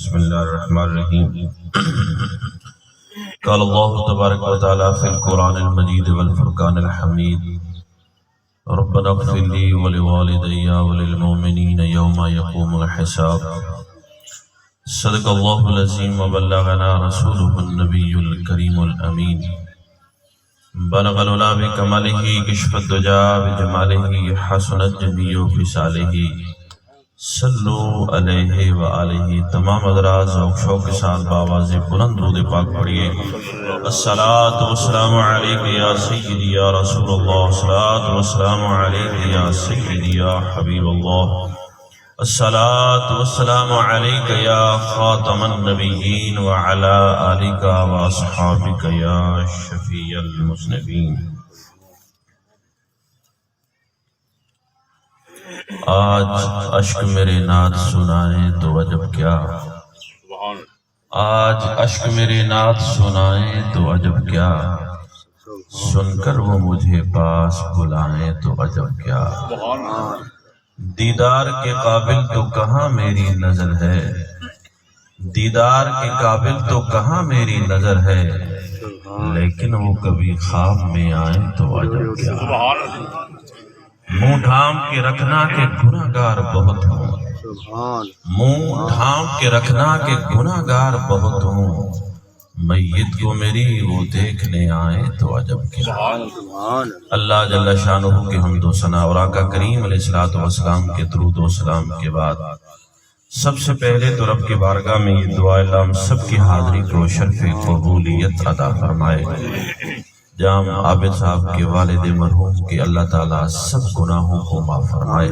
بسم اللہ الرحمن الرحیم قال اللہ تبارک و تعالی فی القرآن المجید والفرقان الحمید ربنا اغفر لی ولوالدی وللمؤمنین یوم یقوم الحساب صدق اللہ العظیم وبلغنا رسوله النبی الکریم الامین بلغ العلا بکمالہ کشف الدجا بجمالہ حسنت جمیع خصالہ صلو علیہ وآلہ۔ تمام حضرات ذوق شوق کے ساتھ بآواز بلند درود پاک پڑھیے۔ الصلاۃ والسلام علیک یا سیدی یا رسول اللہ، الصلاۃ والسلام علیک یا سیدی یا حبیب اللہ، الصلاۃ والسلام علیک یا خاتم النبیین وعلی آلک واصحابک یا شفیع المذنبین۔ آج اشک میرے نعت سنائیں تو عجب کیا، آج اشک میرے نعت سنائیں تو عجب کیا، سن کر وہ مجھے پاس بلائیں تو عجب کیا۔ دیدار کے قابل تو کہاں میری نظر ہے، دیدار کے قابل تو کہاں میری نظر ہے، لیکن وہ کبھی خواب میں آئیں تو عجب کیا۔ منہ ڈھام کے رکھنا کہ گناہ گار بہت ہوں، منہ ڈھام کے رکھنا کہ گناہ گار بہت ہوں، میت کو میری وہ دیکھنے آئیں تو عجب کیا۔ اللہ جل شانہ کے حمد و ثنا اور آقا کریم علیہ السلام کے درود و سلام کے بعد سب سے پہلے تو رب کی بارگاہ میں یہ دعا اللہ ہم سب کی حاضری کو شرف قبولیت عطا فرمائے۔ جام عابد صاحب کے والد مرحوم کے اللہ تعالیٰ سب گناہوں کو معاف فرمائے،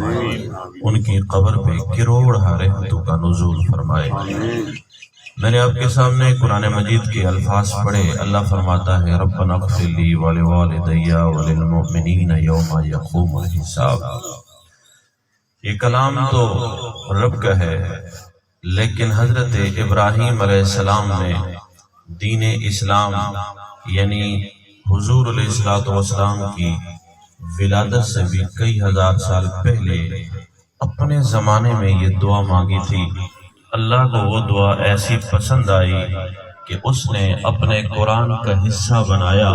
ان کی قبر پہ کروڑ رحمتوں کا نزول فرمائے۔ میں نے آپ کے سامنے قرآن مجید کے الفاظ پڑھے۔ اللہ فرماتا ہے ربنا اغفر لی ولوالدی وللمؤمنین یوم یقوم الحساب۔ یہ کلام تو رب کا ہے، لیکن حضرت ابراہیم علیہ السلام نے دین اسلام یعنی حضور علیہ السلام کی ولادت سے بھی کئی ہزار سال پہلے اپنے زمانے میں یہ دعا مانگی تھی۔ اللہ کو وہ دعا ایسی پسند آئی کہ اس نے اپنے قرآن کا حصہ بنایا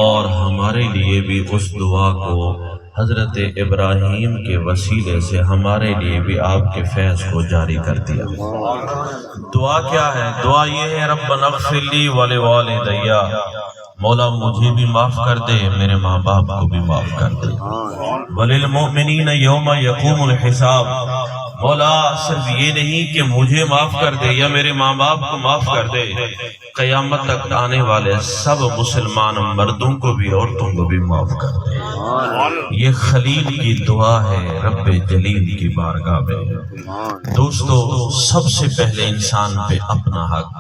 اور ہمارے لیے بھی اس دعا کو حضرت ابراہیم کے وسیلے سے ہمارے لیے بھی آپ کے فیض کو جاری کر دیا۔ دعا کیا ہے؟ دعا یہ ہے ربنا اغفر لی ولوالدی، مولا مجھے بھی معاف کر دے، میرے ماں باپ کو بھی معاف کر دے، وللمؤمنین یوم یقوم الحساب، مولا صرف یہ نہیں کہ مجھے معاف کر دے یا میرے ماں باپ کو معاف کر دے، قیامت تک آنے والے سب مسلمان مردوں کو بھی عورتوں کو بھی معاف کر دے۔ یہ خلیل کی دعا ہے رب جلیل کی بارگاہ میں۔ دوستو، سب سے پہلے انسان پہ اپنا حق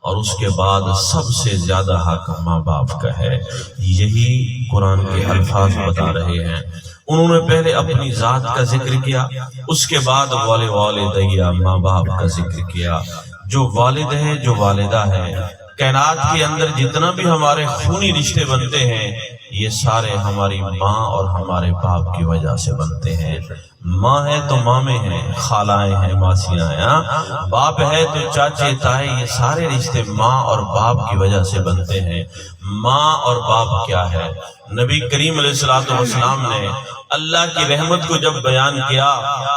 اور اس کے بعد سب سے زیادہ حق ماں باپ کا ہے، یہی قرآن کے الفاظ بتا رہے ہیں۔ انہوں نے پہلے اپنی ذات کا ذکر کیا، اس کے بعد والدی ماں باپ کا ذکر کیا۔ جو والد ہے، جو والدہ ہے، کائنات کے اندر جتنا بھی ہمارے خونی رشتے بنتے ہیں یہ سارے ہماری ماں اور ہمارے باپ کی وجہ سے بنتے ہیں۔ ماں ہے تو مامے ہیں، خالائیں ہیں، ماسیاں ہیں، باپ ہے تو چاچے تائے، یہ سارے رشتے ماں اور باپ کی وجہ سے بنتے ہیں۔ ماں اور باپ کیا ہے؟ نبی کریم علیہ السلام نے اللہ کی رحمت کو جب بیان کیا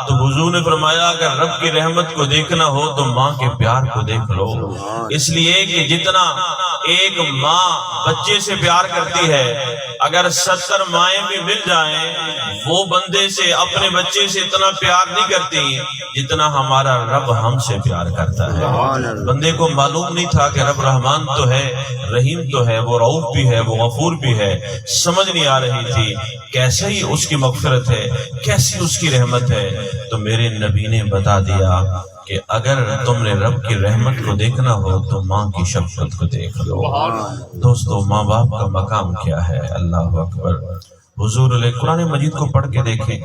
تو حضور نے فرمایا اگر رب کی رحمت کو دیکھنا ہو تو ماں کے پیار کو دیکھ لو، اس لیے کہ جتنا ایک ماں بچے سے پیار کرتی ہے، اگر 70 مائیں بھی مل جائیں وہ بندے سے اپنے بچے سے اتنا پیار نہیں کرتی جتنا ہمارا رب ہم سے پیار کرتا ہے۔ بندے کو معلوم نہیں تھا کہ رب رحمان تو ہے، رحیم تو ہے، وہ رؤوف بھی ہے، وہ غفور بھی ہے، سمجھ نہیں آ رہی تھی کیسے ہی اس کی مغفرت ہے، کیسی اس کی رحمت ہے۔ تو میرے نبی نے بتا دیا کہ اگر تم نے رب کی رحمت کو دیکھنا ہو تو ماں کی شفقت کو دیکھ لو۔ دوستو، ماں باپ کا مقام کیا ہے؟ اللہ اکبر۔ حضور علیہ قرآن مجید کو پڑھ کے دیکھیں،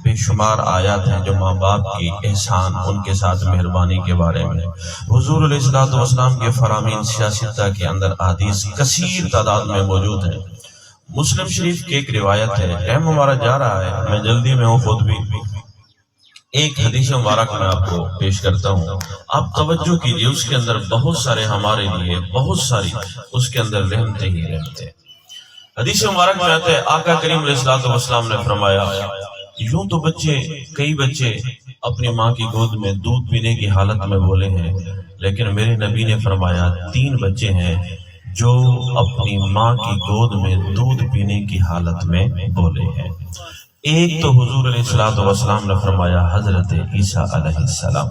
بے شمار آیات ہیں جو ماں باپ کی احسان، ان کے ساتھ مہربانی کے بارے میں۔ حضور علیہ السلام کے فرامین سیاستہ کے اندر احادیث کثیر تعداد میں موجود ہیں۔ مسلم شریف کی ایک روایت ہے، ٹائم ہمارا جا رہا ہے، میں جلدی میں ہوں خود بھی، ایک حدیث مبارک میں آپ کو پیش کرتا ہوں، آپ توجہ کیجئے، اس کے اندر بہت سارے ہمارے لیے بہت ساری اس کے اندر رحمتیں ہی رحمتیں۔ حدیث مبارک میں آتا ہے آقا کریم علیہ الصلوۃ والسلام نے فرمایا، یوں تو کئی بچے اپنی ماں کی گود میں دودھ پینے کی حالت میں بولے ہیں، لیکن میرے نبی نے فرمایا 3 بچے ہیں جو اپنی ماں کی گود میں دودھ پینے کی حالت میں بولے ہیں۔ ایک تو حضور علیہ الصلوۃ والسلام نے فرمایا حضرت عیسیٰ علیہ السلام،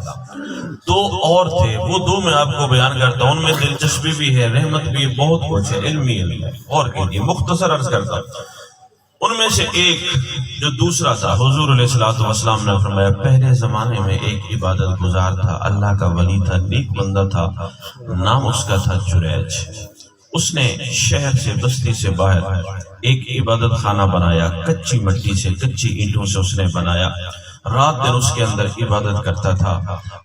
2 اور تھے، وہ 2 میں آپ کو بیان کرتا ہوں، ان میں دلچسپی بھی ہے، رحمت بھی ہے، بہت کچھ ہے، علمی ہے، اور کیجیے مختصر عرض کرتا ہوں۔ ان میں سے ایک جو دوسرا تھا، حضور علیہ الصلوۃ والسلام نے فرمایا پہلے زمانے میں ایک عبادت گزار تھا، اللہ کا ولی تھا، نیک بندہ تھا، نام اس کا تھا جریج۔ اس نے شہر سے بستی سے باہر ایک عبادت خانہ بنایا، کچی مٹی سے، کچی اینٹوں سے اس نے بنایا، رات دن اس کے اندر عبادت کرتا تھا۔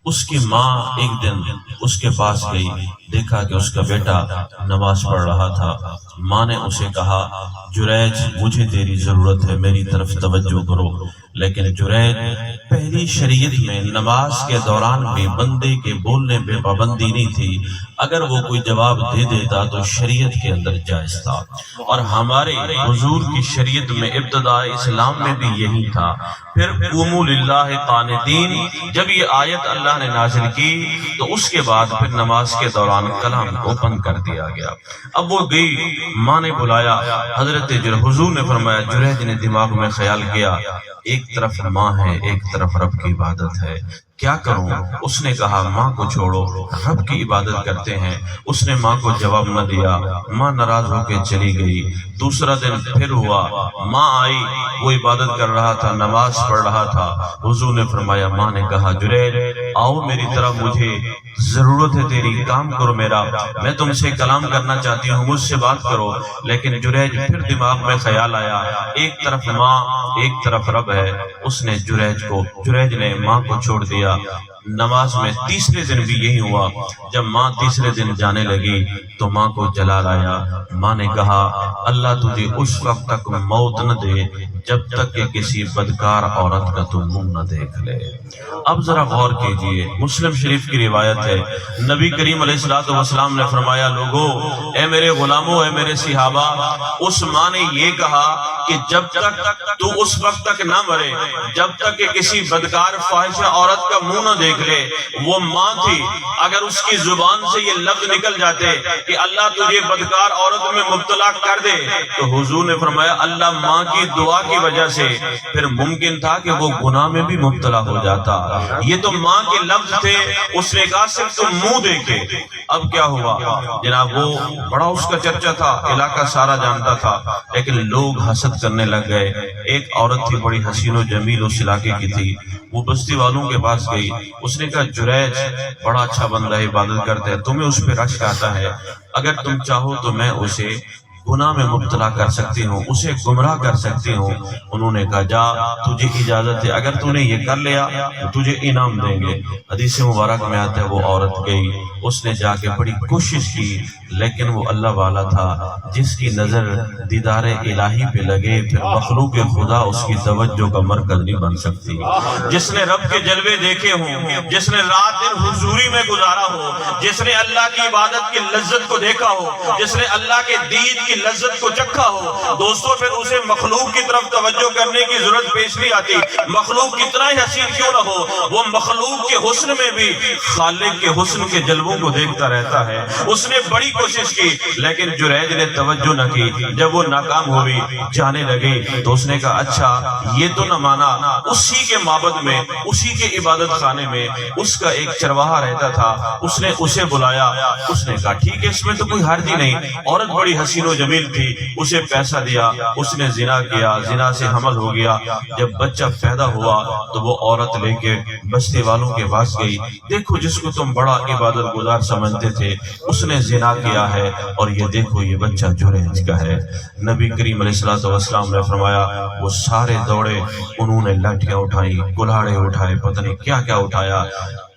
اس کی ماں ایک دن اس کے پاس گئی، دیکھا کہ اس کا بیٹا نماز پڑھ رہا تھا۔ ماں نے اسے کہا جریج مجھے تیری ضرورت ہے، میری طرف توجہ کرو۔ لیکن جریج پہلی شریعت میں نماز کے دوران بھی بندے کے بولنے پہ پابندی نہیں تھی، اگر وہ کوئی جواب دے دیتا تو شریعت کے اندر جائز تھا، اور ہمارے حضور کی شریعت میں ابتداء اسلام میں بھی یہی تھا۔ پھر قوموا للہ قانتین، جب یہ آیت اللہ نے نازل کی تو اس کے بعد پھر نماز کے دوران کلام کو بند کر دیا گیا۔ اب وہ گئی، ماں نے بلایا، حضرت حضور نے فرمایا، جریج نے دماغ میں خیال کیا ایک طرف ماں ہے، ایک طرف رب کی عبادت ہے، کیا کروں؟ اس نے کہا ماں کو چھوڑو، رب کی عبادت کرتے ہیں۔ اس نے ماں کو جواب نہ دیا، ماں ناراض ہو کے چلی گئی۔ دوسرا دن پھر ہوا، ماں آئی، وہ عبادت کر رہا تھا، نماز پڑھ رہا تھا۔ حضور نے فرمایا، ماں نے کہا جریج آؤ میری طرف، مجھے ضرورت ہے تیری، کام کرو میرا، میں تم سے کلام کرنا چاہتی ہوں، مجھ سے بات کرو۔ لیکن جریج پھر دماغ میں خیال آیا، ایک طرف ماں ایک طرف رب ہے۔ اس نے جریج نے ماں کو چھوڑ دیا۔ نماز میں تیسرے دن بھی یہی ہوا، جب ماں تیسرے دن جانے لگی تو ماں کو جلال آیا۔ ماں نے کہا اللہ تجھے اس وقت تک موت نہ دے جب تک کہ کسی بدکار عورت کا تو منہ نہ دیکھ لے۔ اب ذرا غور کیجئے، مسلم شریف کی روایت ہے، نبی کریم علیہ الصلوۃ والسلام نے فرمایا لوگو اے میرے غلاموں، اے میرے صحابہ، اس ماں نے یہ کہا کہ جب تک تو اس وقت تک نہ مرے جب تک کہ کسی بدکار فاحشہ عورت کا منہ نہ دیکھ لے۔ وہ ماں تھی، اگر اس کی زبان سے یہ لفظ نکل جاتے کہ اللہ تجھے بدکار عورت میں مبتلا کر دے تو حضور نے فرمایا اللہ ماں کی دعا کی وجہ سے پھر ممکن تھا کہ وہ گناہ میں بھی مبتلا ہو جاتا۔ یہ تو ماں کے لفظ تھے، اس نے کہا صرف تم منہ دیکھے۔ اب کیا ہوا جناب، وہ بڑا اس کا چرچا تھا، علاقہ سارا جانتا تھا، لیکن لوگ حسد کرنے لگ گئے۔ ایک عورت تھی بڑی حسین و جمیل، اس علاقے کی تھی، وہ بستی والوں کے پاس گئی، اس نے کہا جریج بڑا اچھا بندہ ہے، عبادت کرتا ہے، تمہیں اس پہ رشک آتا ہے، اگر تم چاہو تو میں اسے گناہ میں مبتلا کر سکتی ہوں، اسے گمراہ کر سکتی ہوں۔ انہوں نے کہا جا تجھے اجازت ہے، اگر تو نے یہ کر لیا تو تجھے انعام دیں گے۔ حدیث مبارک میں آتا ہے وہ عورت گئی، اس نے جا کے بڑی کوشش کی، لیکن وہ اللہ والا تھا، جس کی نظر دیدار الہی پہ لگے پھر مخلوق خدا اس کی توجہ کا مرکز نہیں بن سکتی۔ جس نے رب کے جلوے دیکھے ہوں، جس نے رات دن حضوری میں گزارا ہو، جس نے اللہ کی عبادت کی لذت کو دیکھا ہو، جس نے اللہ کے دید کی لذت کو چکھا ہو، دوستو پھر اسے مخلوق کی طرف توجہ کرنے کی ضرورت پیش نہیں آتی۔ مخلوق کتنا ہی حسین کیوں نہ ہو، وہ مخلوق کے حسن میں بھی خالق کے حسن کے جلووں کو دیکھتا رہتا ہے۔ اس نے بڑی کوشش کی لیکن جریج نے توجہ نہ کی، جب وہ ناکام ہوئی جانے لگی تو اس نے کہا اچھا یہ تو نہ مانا، اسی کے معبد میں، اسی کے عبادت خانے میں اس کا ایک چرواہا رہتا تھا، اس نے اسے بلایا، اس نے کہا ٹھیک ہے اس میں تو کوئی حرج نہیں، عورت بڑی حسین و جمیل تھی، اسے پیسہ دیا، اس نے زنا کیا، زنا سے حمل ہو گیا۔ جب بچہ پیدا ہوا تو وہ عورت لے کے بستی والوں کے پاس گئی، دیکھو جس کو تم بڑا عبادت گزار سمجھتے تھے اس نے زنا کیا ہے، اور یہ دیکھو یہ بچہ جریج کا ہے۔ نبی کریم علیہ الصلوۃ والسلام نے فرمایا وہ سارے دوڑے، انہوں نے لاٹھیاں اٹھائیں، کلاڑے اٹھائے، پتہ نہیں کیا کیا اٹھایا،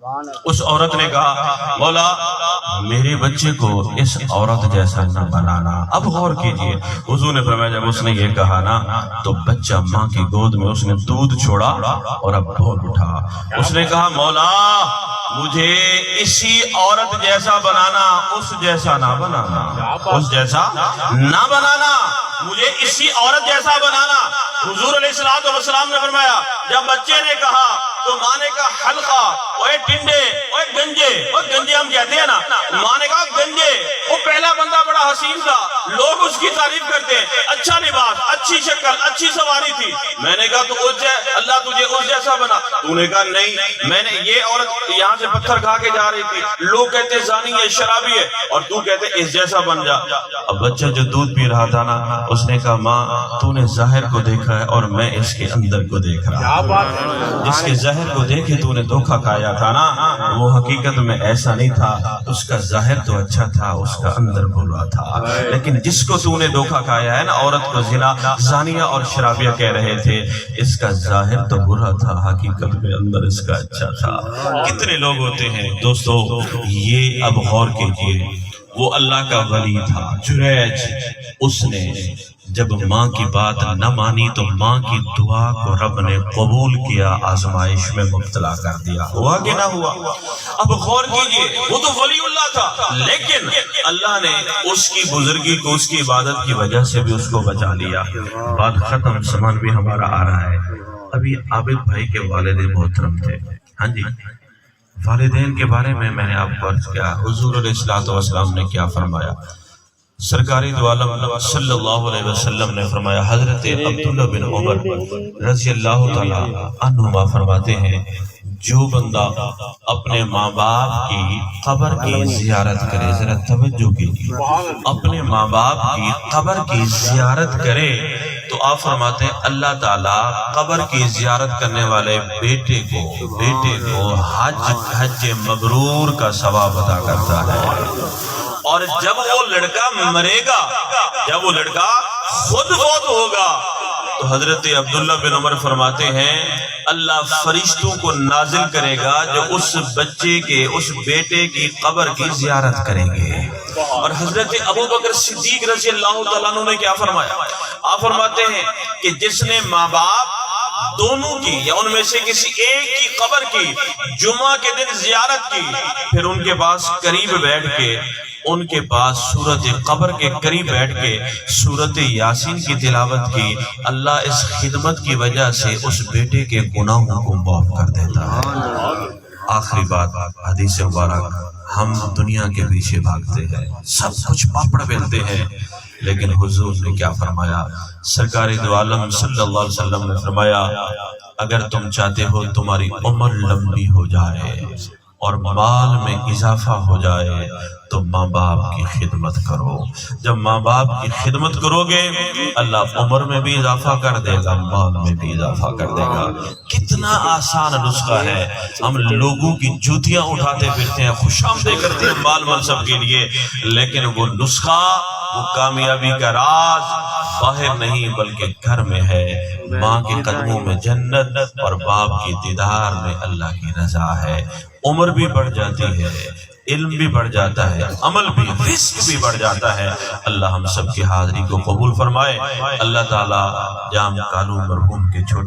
اس عورت نے کہا مولا میرے بچے کو اس عورت جیسا نہ بنانا. اب غور کیجئے, حضور نے فرمایا جب اس نے یہ کہا نا تو بچہ ماں کی گود میں اس نے دودھ چھوڑا اور اب بول اٹھا. اس نے کہا مولا مجھے اسی عورت جیسا بنانا, اس جیسا نہ بنانا, اس جیسا نہ بنانا, مجھے اسی عورت جیسا بنانا. حضور علیہ السلام نے فرمایا جب بچے نے کہا تو ماں نے کہا حلقہ, اوے ٹنڈے, اوے گنجے, اوے گنجے ہم کہتے ہیں نا, ماں نے کہا گنجے. وہ پہلا بندہ بڑا حسین تھا, لوگ اس کی تعریف کرتے ہیں, اچھا لباس, اچھی شکل, اچھی سواری تھی. میں نے کہا تو اللہ تجھے اس جیسا بنا. تو نے کہا نہیں, میں نے یہ عورت یہاں سے پتھر کھا کے جا رہی تھی, لوگ کہتے زانی ہے, شرابی ہے, اور تو کہتے اس جیسا بن جا. اب بچہ جو دودھ پی رہا تھا نا اس نے کہا ماں تو نے ظاہر کو دیکھا ہے اور میں اس کے اندر کو دیکھ رہا ہوں. جس کے ظاہر کو دیکھے تو نے دھوکہ کھایا تھا نا, وہ حقیقت میں ایسا نہیں تھا. اس کا ظاہر تو اچھا تھا, اس کا اندر برا تھا. لیکن جس کو تو نے دھوکہ کھایا ہے نا, عورت کو زنا, زانیہ اور شرابیہ کہہ رہے تھے, اس کا ظاہر تو برا تھا, حقیقت میں اندر اس کا اچھا تھا. کتنے لوگ ہوتے ہیں دوستو, یہ اب غور کیجئے, وہ اللہ کا ولی تھا جریج, اس نے جب ماں کی بات نہ مانی تو ماں کی دعا کو رب نے قبول کیا, آزمائش میں مبتلا کر دیا. ہوا کہ نہ ہوا؟ اب غور کیجئے, وہ تو ولی اللہ تھا, لیکن اللہ نے اس کی بزرگی کو, اس کی عبادت کی وجہ سے بھی اس کو بچا لیا. بات ختم, سامان بھی ہمارا آ رہا ہے. ابھی عابد بھائی کے والد محترم تھے. ہاں جی, والدین کے بارے میں نے آپ کو عرض کیا, حضور علیہ السلام نے کیا فرمایا. سرکار دو عالم صلی اللہ علیہ وسلم نے فرمایا, حضرت عبداللہ بن عمر رضی اللہ تعالیٰ عنہما فرماتے ہیں, جو بندہ اپنے ماں باپ کی قبر کی زیارت کرے, ذرا توجہ کیجیے, اپنے ماں باپ کی قبر کی زیارت کرے تو آپ فرماتے ہیں اللہ تعالیٰ قبر کی زیارت کرنے والے بیٹے کو حج مبرور کا ثواب عطا کرتا ہے. اور جب وہ لڑکا مرے گا, جب وہ لڑکا خود فوت ہوگا تو حضرت عبداللہ بن عمر فرماتے ہیں اللہ فرشتوں کو نازل کرے گا جو اس بچے کے, اس بیٹے کی قبر کی زیارت کریں گے. اور حضرت ابو بکر صدیق رضی اللہ تعالیٰ عنہ نے کیا فرمایا, آپ فرماتے ہیں کہ جس نے ماں باپ دونوں کی یا ان میں سے کسی ایک کی قبر کی جمعہ کے دن زیارت کی, پھر ان کے پاس قریب بیٹھ کے, ان کے پاس سورت قبر کے قریب بیٹھ کے سورت یاسین کی تلاوت کی, اللہ اس خدمت کی وجہ سے اس بیٹے کے گناہوں کو معاف کر دیتا ہے. آخری بات, حدیث مبارک, ہم دنیا کے پیچھے بھاگتے ہیں, سب کچھ پاپڑ بیلتے ہیں, لیکن حضور نے کیا فرمایا, سرکار دو عالم صلی اللہ علیہ وسلم نے فرمایا اگر تم چاہتے ہو تمہاری عمر لمبی ہو جائے اور مال میں اضافہ ہو جائے تو ماں باپ کی خدمت کرو. جب ماں باپ کی خدمت کرو گے اللہ عمر میں بھی اضافہ کر دے گا, مال میں بھی اضافہ کر دے گا. کتنا آسان نسخہ ہے. ہم لوگوں کی جوتیاں اٹھاتے پھرتے ہیں, خوش آمدید کرتے ہیں مال منصب کے لیے, لیکن وہ نسخہ, وہ کامیابی کا راز باہر نہیں بلکہ گھر میں ہے. ماں کے قدموں میں جنت اور باپ کی دیدار میں اللہ کی رضا ہے. عمر بھی بڑھ جاتی ہے, علم بھی بڑھ جاتا ہے, عمل بھی, رزق بھی بڑھ جاتا ہے. اللہ ہم سب کی حاضری کو قبول فرمائے. اللہ تعالیٰ جام کالو مرحوم کے چھوٹے